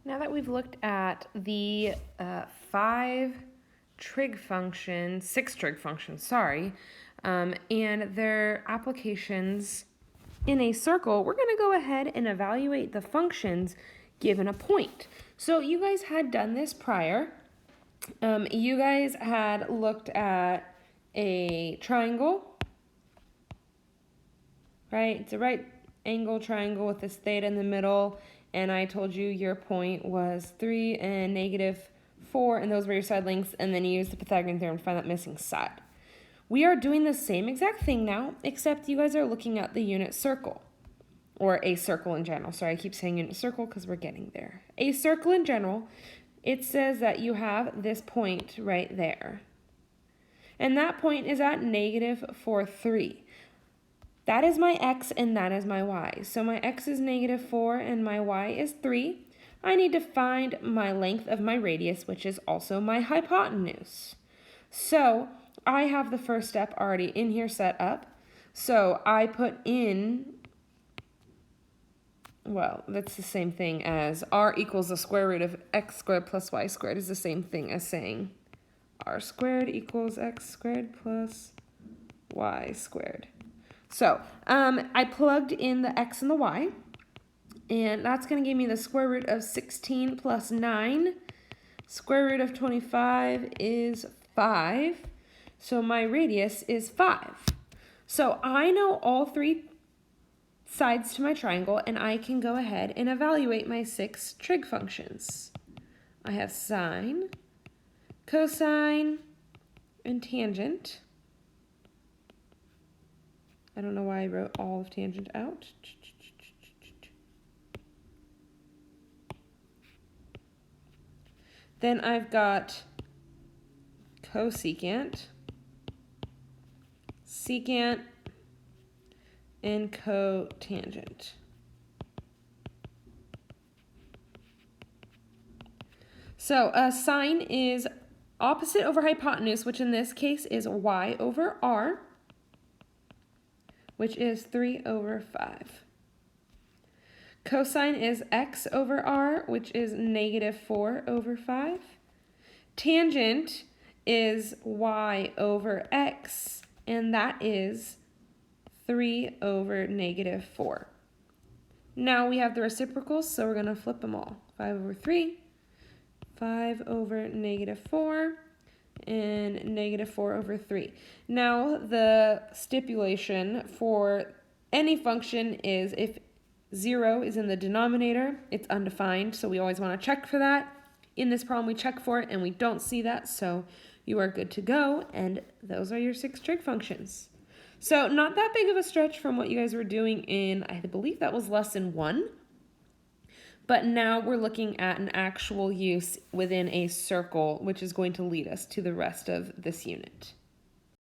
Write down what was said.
Now that we've looked at the six trig functions, and their applications in a circle, we're going to go ahead and evaluate the functions given a point. So you guys had done this prior. You guys had looked at a triangle, right? It's a right angle triangle with this theta in the middle. And I told you your point was 3 and -4, and those were your side lengths, and then you use the Pythagorean theorem to find that missing side. We are doing the same exact thing now, except you guys are looking at the unit circle, or a circle in general. Sorry, I keep saying unit circle because we're getting there. A circle in general, it says that you have this point right there. And that point is at -4, 3. That is my x and that is my y. So my x is -4 and my y is 3. I need to find my length of my radius, which is also my hypotenuse. So I have the first step already in here set up. So I put in, well, that's the same thing as r equals the square root of x squared plus y squared is the same thing as saying r squared equals x squared plus y squared. So I plugged in the x and the y, and that's going to give me the square root of 16 plus 9. Square root of 25 is 5. So my radius is 5. So I know all three sides to my triangle, and I can go ahead and evaluate my 6 trig functions. I have sine, cosine, and tangent. I don't know why I wrote all of tangent out. Then I've got cosecant, secant, and cotangent. So sine is opposite over hypotenuse, which in this case is y over r, which is 3 over 5. Cosine is x over r, which is -4 over 5. Tangent is y over x, and that is 3 over -4. Now we have the reciprocals, so we're going to flip them all. 5 over 3, 5 over -4, and -4 over 3. Now the stipulation for any function is if 0 is in the denominator, it's undefined, so we always want to check for that. In this problem we check for it and we don't see that, so you are good to go, and those are your 6 trig functions. So not that big of a stretch from what you guys were doing in, I believe that was lesson 1. But now we're looking at an actual use within a circle, which is going to lead us to the rest of this unit.